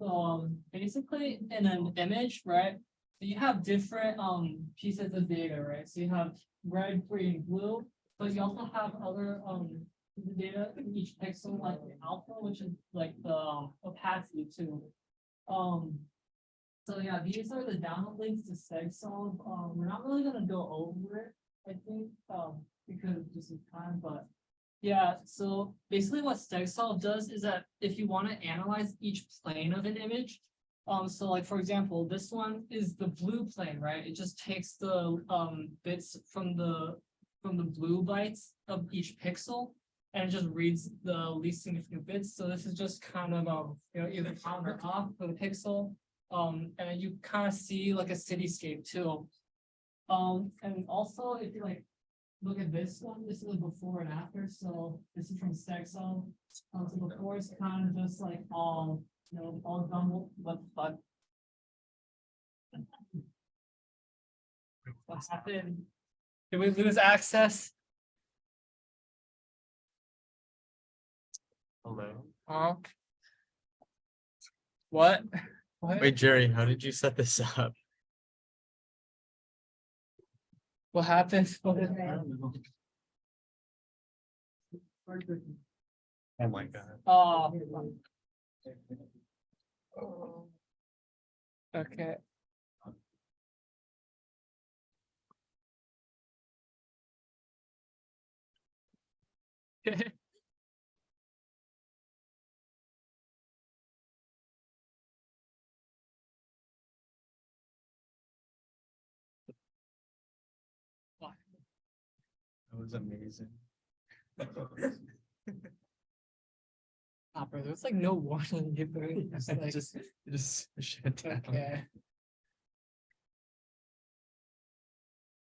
Speaker 5: So basically in an image, right? So you have different pieces of data, right? So you have red, green, blue, but you also have other data in each pixel, like the alpha, which is like the opacity too. So yeah, these are the download links to SegSol. We're not really gonna go over it, I think, because this is time, but yeah, so basically what StegSolve does is that if you want to analyze each plane of an image, so like for example, this one is the blue plane, right? It just takes the bits from the blue bytes of each pixel and it just reads the least significant bits. So this is just kind of you know, either on or off for the pixel. And you kind of see like a cityscape too. And also if you like look at this one, this is a before and after. So this is from StegSolve. So before it's kind of just like all, you know, all jumbled. What the fuck? What happened? Did we lose access?
Speaker 4: Hello.
Speaker 5: Huh? What? What?
Speaker 3: Wait, Jerry, how did you set this up?
Speaker 5: What happened?
Speaker 4: Oh my god.
Speaker 5: Oh. Okay.
Speaker 3: That was amazing.
Speaker 5: Ah, bro, there's like no warning. It's like,
Speaker 3: Just shut down.
Speaker 5: okay.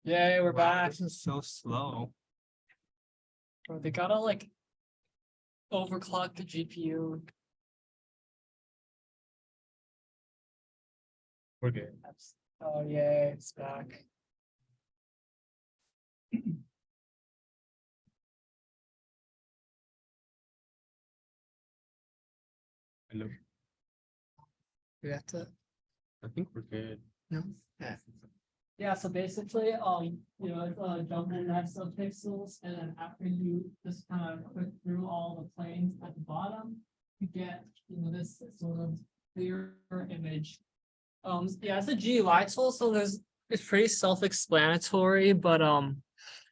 Speaker 5: Yay, we're back.
Speaker 2: This is so slow.
Speaker 5: Bro, they gotta like overclock the GPU.
Speaker 3: We're good.
Speaker 5: Oh yay, it's back.
Speaker 3: Hello.
Speaker 5: We have to.
Speaker 3: I think we're good.
Speaker 5: No. Yeah, so basically, you know, it's a jumbled mess of pixels, and then after you just kind of click through all the planes at the bottom, you get, you know, this sort of clear image. Yeah, it's a GUI tool, so it's pretty self-explanatory, but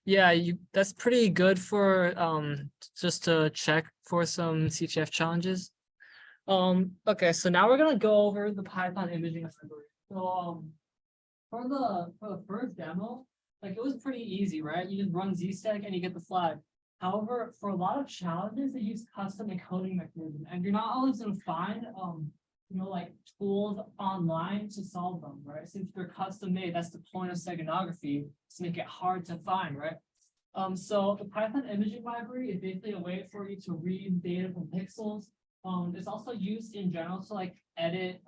Speaker 5: yeah, that's pretty good for just to check for some CTF challenges. Okay, so now we're gonna go over the Python imaging library. So for the first demo, like it was pretty easy, right? You just run zsteg and you get the flag. However, for a lot of challenges, they use custom encoding mechanism, and you're not always gonna find you know, like tools online to solve them, right? Since they're custom made, that's the point of steganography, to make it hard to find, right? So the Python imaging library is basically a way for you to read data from pixels. It's also used in general to like edit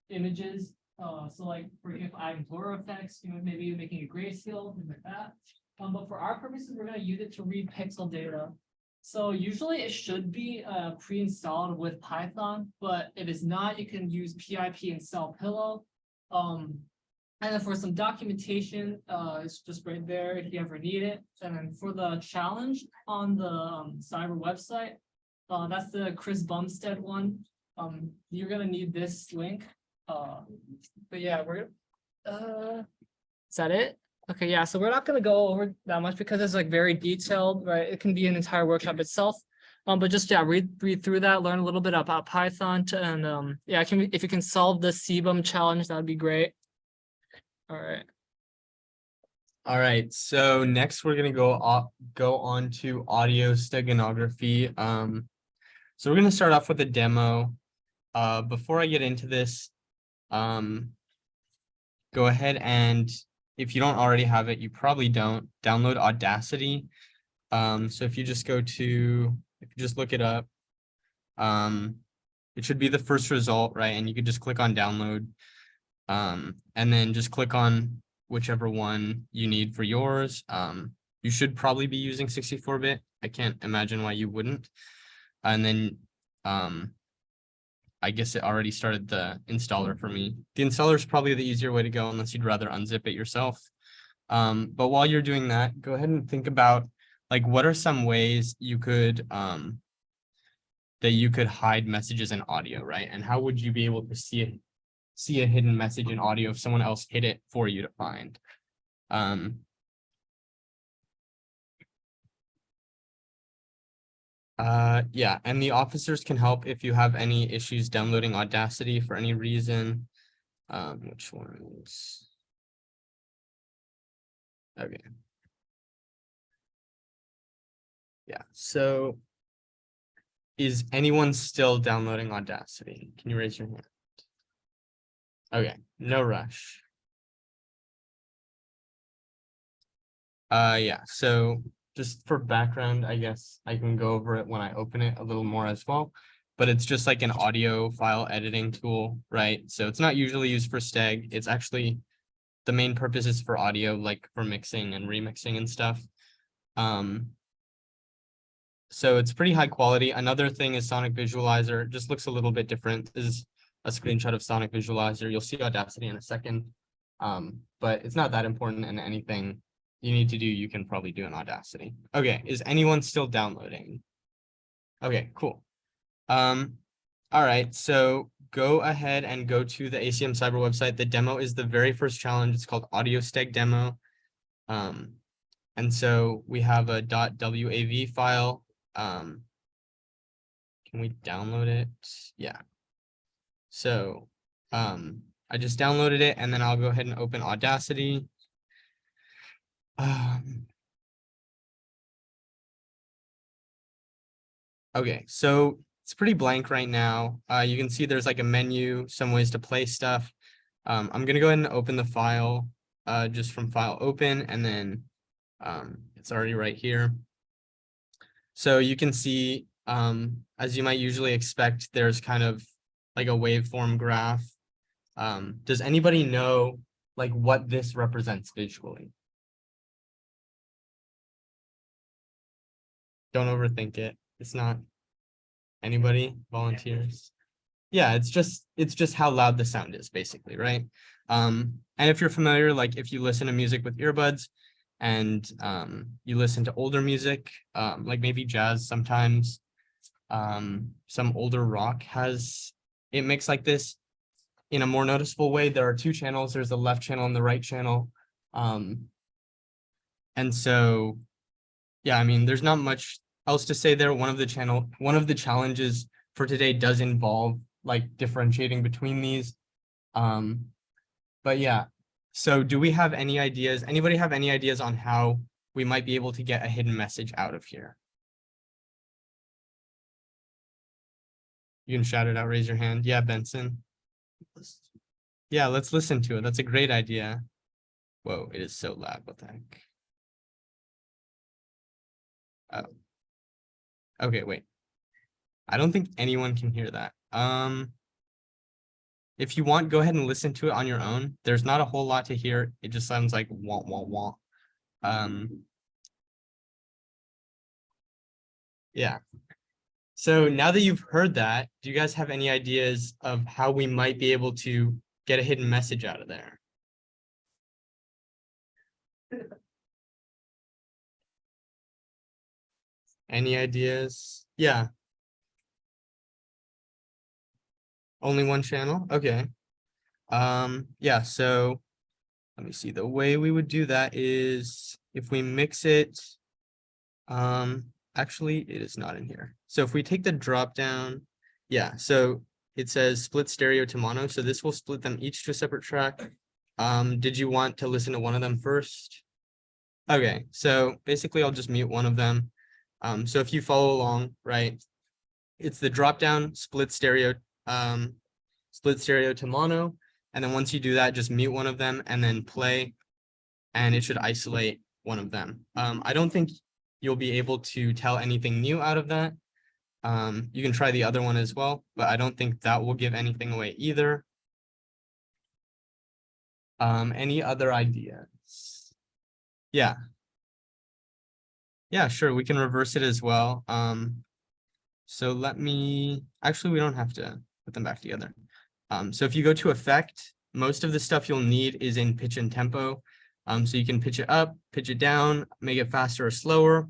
Speaker 5: images. So like for example, adding blur effects, you know, maybe making a grayscale, things like that. But for our purposes, we're going to use it to read pixel data. So usually it should be pre-installed with Python, but if it's not, you can use pip install pillow. And then for some documentation, it's just right there if you ever need it. And then for the challenge on the cyber website, that's the Chris Bumstead one. You're gonna need this link. But yeah, is that it? Okay, yeah, so we're not gonna go over that much because it's like very detailed, right? It can be an entire workshop itself. But just yeah, read through that, learn a little bit about Python and yeah, if you can solve the CBUM challenge, that would be great. All right.
Speaker 3: All right, so next we're gonna go on to audio steganography. So we're gonna start off with a demo. Before I get into this, go ahead and if you don't already have it, you probably don't, download Audacity. So if you just look it up, it should be the first result, right? And you could just click on download. And then just click on whichever one you need for yours. You should probably be using 64-bit. I can't imagine why you wouldn't. And then I guess it already started the installer for me. The installer is probably the easier way to go unless you'd rather unzip it yourself. But while you're doing that, go ahead and think about like what are some ways you could that you could hide messages in audio, right? And how would you be able to see a hidden message in audio if someone else hid it for you to find? Yeah, and the officers can help if you have any issues downloading Audacity for any reason. Which ones? Okay. Yeah, so is anyone still downloading Audacity? Can you raise your hand? Okay, no rush. Yeah, so just for background, I guess I can go over it when I open it a little more as well, but it's just like an audio file editing tool, right? So it's not usually used for Steg. It's actually the main purpose is for audio, like for mixing and remixing and stuff. So it's pretty high quality. Another thing is Sonic Visualizer. It just looks a little bit different. This is a screenshot of Sonic Visualizer. You'll see Audacity in a second, but it's not that important, and anything you need to do, you can probably do in Audacity. Okay, is anyone still downloading? Okay, cool. All right, so go ahead and go to the ACM Cyber website. The demo is the very first challenge. It's called Audio Steg Demo. And so we have a .wav file. Can we download it? Yeah. So I just downloaded it, and then I'll go ahead and open Audacity. Okay, so it's pretty blank right now. You can see there's like a menu, some ways to play stuff. I'm gonna go ahead and open the file just from file open, and then it's already right here. So you can see, as you might usually expect, there's kind of like a waveform graph. Does anybody know like what this represents visually? Don't overthink it. It's not. Anybody? Volunteers? Yeah, it's just how loud the sound is, basically, right? And if you're familiar, like if you listen to music with earbuds and you listen to older music, like maybe jazz sometimes, some older rock has it mixed like this in a more noticeable way. There are two channels. There's the left channel and the right channel. And so, yeah, I mean, there's not much else to say there. One of the challenges for today does involve like differentiating between these. But yeah, so do we have any ideas? Anybody have any ideas on how we might be able to get a hidden message out of here? You can shout it out, raise your hand. Yeah, Benson. Yeah, let's listen to it. That's a great idea. Whoa, it is so loud. What the heck? Oh. Okay, wait. I don't think anyone can hear that. If you want, go ahead and listen to it on your own. There's not a whole lot to hear. It just sounds like wah, wah, wah. Yeah. So now that you've heard that, do you guys have any ideas of how we might be able to get a hidden message out of there? Any ideas? Yeah. Only one channel? Okay. Yeah, so let me see. The way we would do that is if we mix it. Actually, it is not in here. So if we take the drop down, yeah, so it says split stereo to mono. So this will split them each to a separate track. Did you want to listen to one of them first? Okay, so basically I'll just mute one of them. So if you follow along, right, it's the drop down split stereo to mono. And then once you do that, just mute one of them and then play, and it should isolate one of them. I don't think you'll be able to tell anything new out of that. You can try the other one as well, but I don't think that will give anything away either. Any other ideas? Yeah. Yeah, sure, we can reverse it as well. So let me, actually, we don't have to put them back together. So if you go to effect, most of the stuff you'll need is in pitch and tempo. So you can pitch it up, pitch it down, make it faster or slower.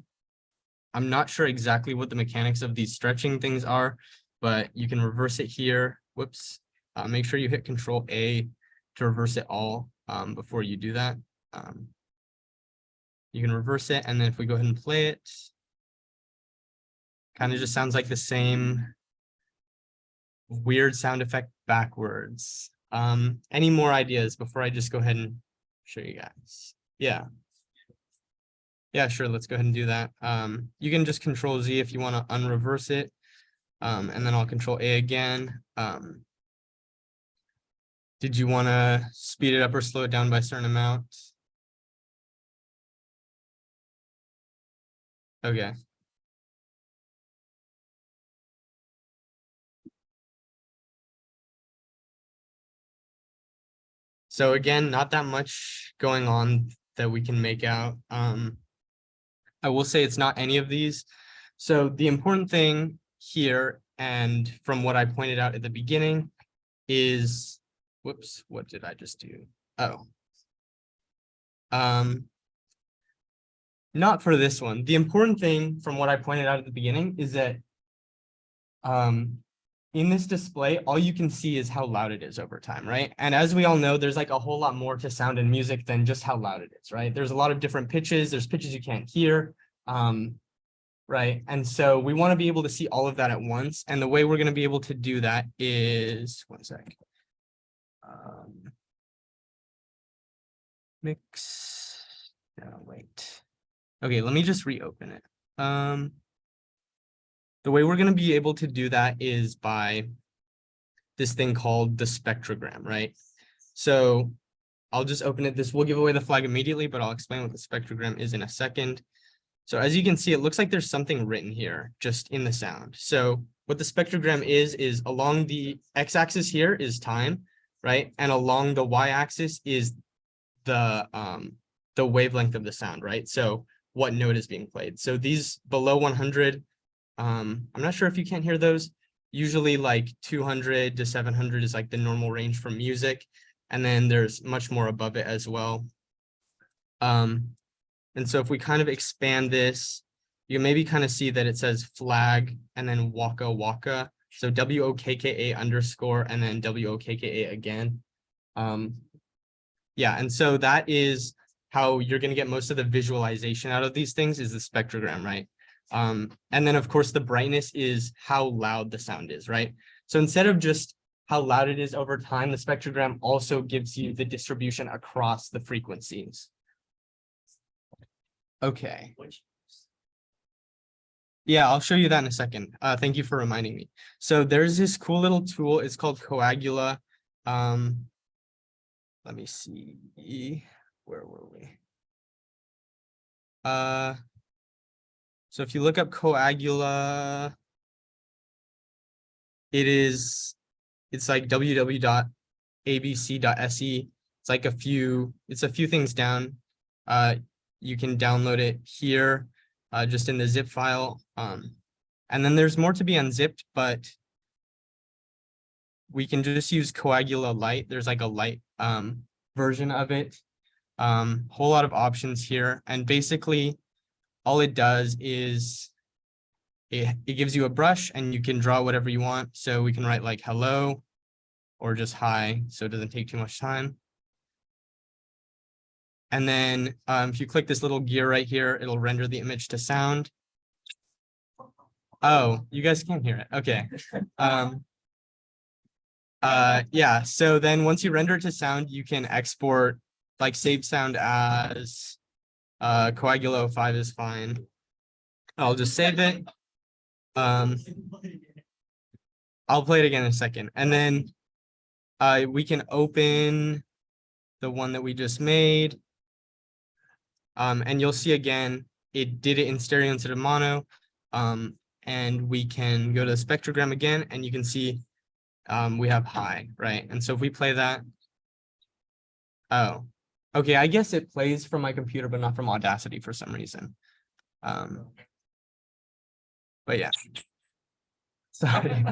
Speaker 3: I'm not sure exactly what the mechanics of these stretching things are, but you can reverse it here. Whoops. Make sure you hit Control A to reverse it all before you do that. You can reverse it, and then if we go ahead and play it, kind of just sounds like the same weird sound effect backwards. Any more ideas before I just go ahead and show you guys? Yeah. Yeah, sure. Let's go ahead and do that. You can just Control Z if you want to unreverse it. And then I'll Control A again. Did you want to speed it up or slow it down by a certain amount? Okay. So again, not that much going on that we can make out. I will say it's not any of these. So the important thing here, and from what I pointed out at the beginning, is, whoops, what did I just do? Oh. Not for this one. The important thing from what I pointed out at the beginning is that in this display, all you can see is how loud it is over time, right? And as we all know, there's like a whole lot more to sound and music than just how loud it is, right? There's a lot of different pitches. There's pitches you can't hear, right? And so we want to be able to see all of that at once. And the way we're going to be able to do that is, one sec. Mix, no, wait. Okay, let me just reopen it. The way we're going to be able to do that is by this thing called the spectrogram, right? So I'll just open it. This will give away the flag immediately, but I'll explain what the spectrogram is in a second. So as you can see, it looks like there's something written here just in the sound. So what the spectrogram is along the x-axis here is time, right? And along the y-axis is the wavelength of the sound, right? So what note is being played. So these below 100, I'm not sure if you can't hear those. Usually like 200 to 700 is like the normal range for music. And then there's much more above it as well. And so if we kind of expand this, you maybe kind of see that it says flag and then waka waka. So WOKKA underscore and then WOKKA again. Yeah, and so that is how you're going to get most of the visualization out of these things is the spectrogram, right? And then of course the brightness is how loud the sound is, right? So instead of just how loud it is over time, the spectrogram also gives you the distribution across the frequencies. Okay. Yeah, I'll show you that in a second. Thank you for reminding me. So there's this cool little tool. It's called Coagula. Let me see. Where were we? So if you look up Coagula, it's like www.abc.se. It's like a few things down. You can download it here, just in the zip file. And then there's more to be unzipped, but we can just use Coagula Lite. There's like a light version of it. Whole lot of options here, and basically all it does is it gives you a brush and you can draw whatever you want. So we can write like hello or just hi, so it doesn't take too much time. And then if you click this little gear right here, it'll render the image to sound. Oh, you guys can't hear it. Okay. Yeah, so then once you render it to sound, you can export, like save sound as Coagulo 5 is fine. I'll just save it. I'll play it again in a second. And then we can open the one that we just made. And you'll see again, it did it in stereo instead of mono. And we can go to the spectrogram again, and you can see we have high, right? And so if we play that, oh, okay, I guess it plays from my computer, but not from Audacity for some reason. But yeah, sorry.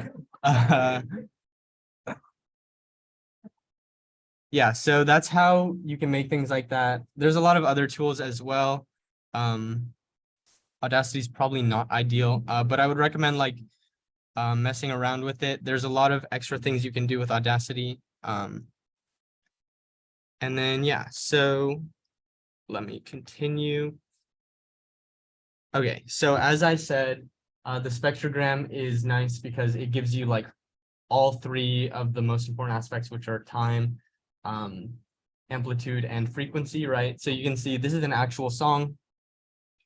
Speaker 3: Yeah, so that's how you can make things like that. There's a lot of other tools as well. Audacity is probably not ideal, but I would recommend like messing around with it. There's a lot of extra things you can do with Audacity. And then, yeah, so let me continue. Okay, so as I said, the spectrogram is nice because it gives you like all three of the most important aspects, which are time, amplitude, and frequency, right? So you can see this is an actual song.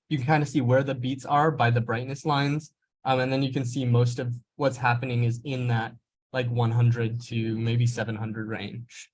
Speaker 3: You can kind of see where the beats are by the brightness lines. And then you can see most of what's happening is in that like 100 to maybe 700 range.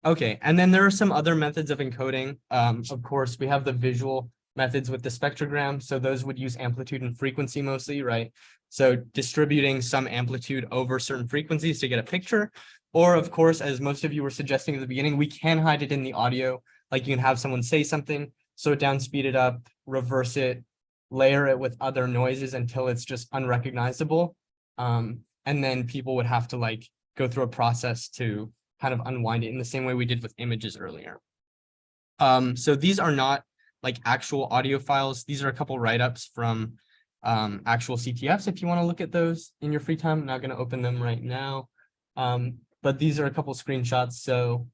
Speaker 3: Okay, and then there are some other methods of encoding. Of course, we have the visual methods with the spectrogram. So those would use amplitude and frequency mostly, right? So distributing some amplitude over certain frequencies to get a picture. Or of course, as most of you were suggesting at the beginning, we can hide it in the audio. Like you can have someone say something, slow it down, speed it up, reverse it, layer it with other noises until it's just unrecognizable. And then people would have to like go through a process to kind of unwind it in the same way we did with images earlier. So these are not like actual audio files. These are a couple write-ups from actual CTFs. If you want to look at those in your free time, I'm not going to open them right now. But these are a couple screenshots. So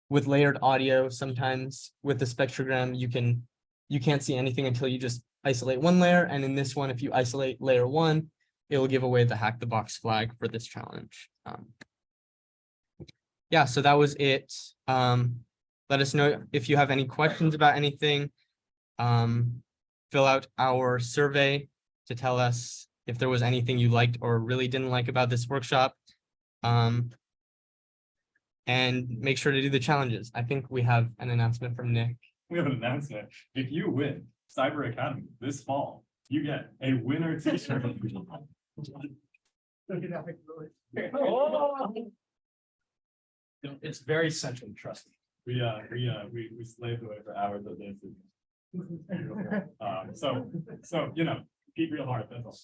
Speaker 3: with layered audio, sometimes with the spectrogram, you can't see anything until you just isolate one layer. And in this one, if you isolate layer 1, it will give away the hack the box flag for this challenge. Yeah, so that was it. Let us know if you have any questions about anything. Fill out our survey to tell us if there was anything you liked or really didn't like about this workshop. And make sure to do the challenges. I think we have an announcement from Nick.
Speaker 4: We have an announcement. If you win Cyber Academy this fall, you get a winner t-shirt.
Speaker 1: It's very central, trust me.
Speaker 4: We slaved away for hours of this. So you know, keep real hard, that's all.